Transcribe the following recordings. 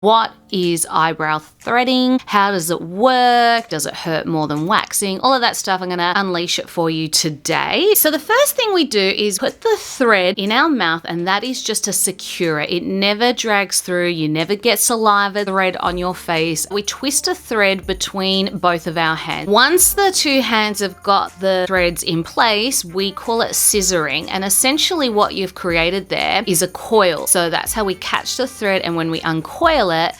What is eyebrow threading? How does it work? Does it hurt more than waxing? All of that stuff, I'm gonna unleash it for you today. So the first thing we do is put the thread in our mouth, and that is just to secure it. It never drags through, you never get saliva thread on your face. We twist a thread between both of our hands. Once the two hands have got the threads in place, we call it scissoring, and essentially what you've created there is a coil. So that's how we catch the thread, and when we uncoil it,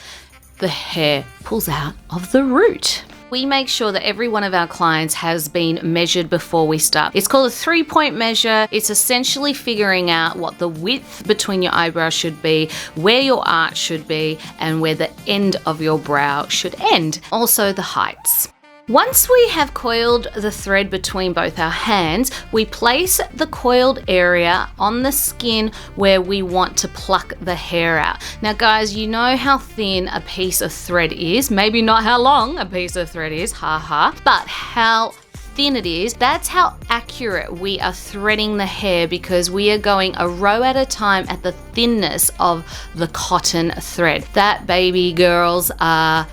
the hair pulls out of the root. We make sure that every one of our clients has been measured before we start. It's called a 3-point measure. It's essentially figuring out what the width between your eyebrows should be, where your arch should be, and where the end of your brow should end. Also the heights. Once we have coiled the thread between both our hands, we place the coiled area on the skin where we want to pluck the hair out. Now guys, you know how thin a piece of thread is, maybe not how long a piece of thread is, haha, but how thin it is. That's how accurate we are threading the hair, because we are going a row at a time at the thinness of the cotton thread. That, baby girls, are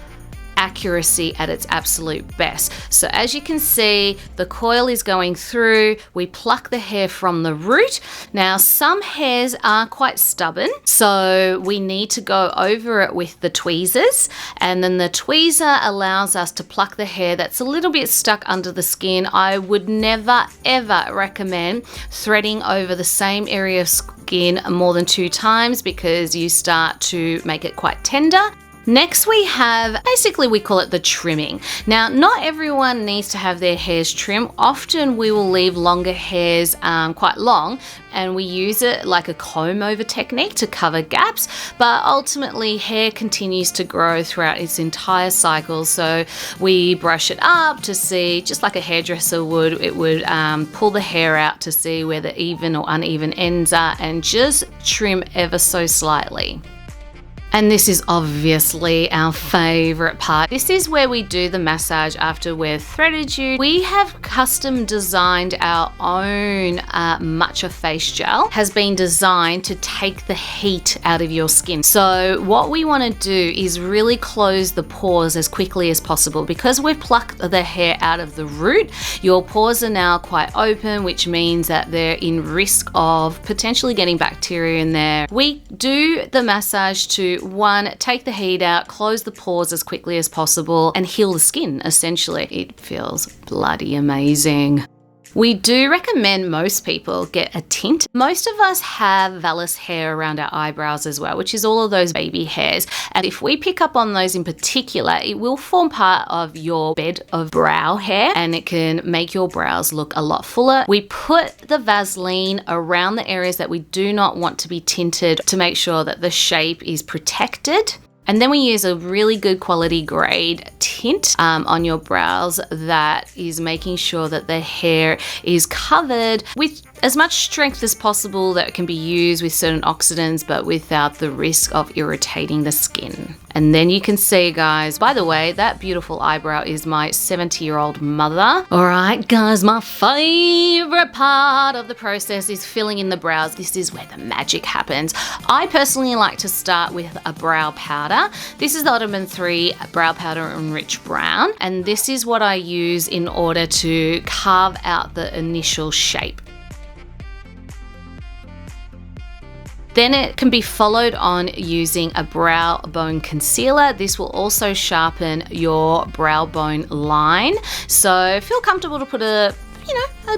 accuracy at its absolute best. So as you can see, the coil is going through. We pluck the hair from the root. Now some hairs are quite stubborn, so we need to go over it with the tweezers, and then the tweezer allows us to pluck the hair that's a little bit stuck under the skin. I would never ever recommend threading over the same area of skin more than 2 times, because you start to make it quite tender. Next we have, basically we call it the trimming. Now not everyone needs to have their hairs trimmed. Often we will leave longer hairs quite long, and we use it like a comb over technique to cover gaps, but ultimately hair continues to grow throughout its entire cycle. So we brush it up to see, just like a hairdresser would, it would pull the hair out to see where the even or uneven ends are, and just trim ever so slightly. And this is obviously our favorite part. This is where we do the massage after we've threaded you. We have custom designed our own Matcha Face Gel. Has been designed to take the heat out of your skin. So what we want to do is really close the pores as quickly as possible. Because we've plucked the hair out of the root, your pores are now quite open, which means that they're in risk of potentially getting bacteria in there. We do the massage to, 1, take the heat out, close the pores as quickly as possible, and heal the skin, essentially. It feels bloody amazing. We do recommend most people get a tint. Most of us have vellus hair around our eyebrows as well, which is all of those baby hairs. And if we pick up on those in particular, it will form part of your bed of brow hair, and it can make your brows look a lot fuller. We put the Vaseline around the areas that we do not want to be tinted to make sure that the shape is protected. And then we use a really good quality grade tint on your brows that is making sure that the hair is covered with as much strength as possible that can be used with certain oxidants, but without the risk of irritating the skin. And then you can see, guys, by the way, that beautiful eyebrow is my 70-year-old mother. All right, guys, my favorite part of the process is filling in the brows. This is where the magic happens. I personally like to start with a brow powder. This is the Ottoman 3 Brow Powder Enriched Brown, and this is what I use in order to carve out the initial shape. Then it can be followed on using a brow bone concealer. This will also sharpen your brow bone line. So feel comfortable to put a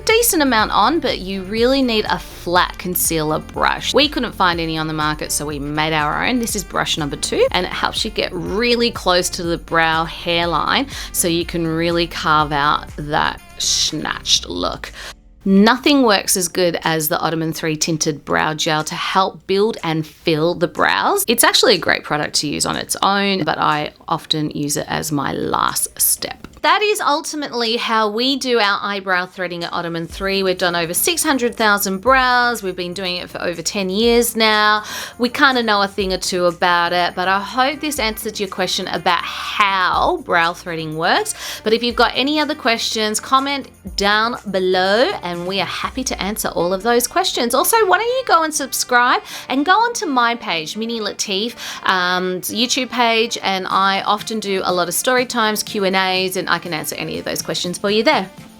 decent amount on, but you really need a flat concealer brush. We couldn't find any on the market, so we made our own. This is brush number 2, and it helps you get really close to the brow hairline so you can really carve out that snatched look. Nothing works as good as the Ottoman 3 Tinted Brow Gel to help build and fill the brows. It's actually a great product to use on its own, but I often use it as my last step. that is ultimately how we do our eyebrow threading at Ottoman 3. We've done over 600,000 brows. We've been doing it for over 10 years now. We kind of know a thing or two about it, but I hope this answered your question about how brow threading works. But if you've got any other questions, comment down below and we are happy to answer all of those questions. Also, why don't you go and subscribe and go onto my page, Mini Latif, YouTube page, and I often do a lot of story times, Q&As, and I can answer any of those questions for you there.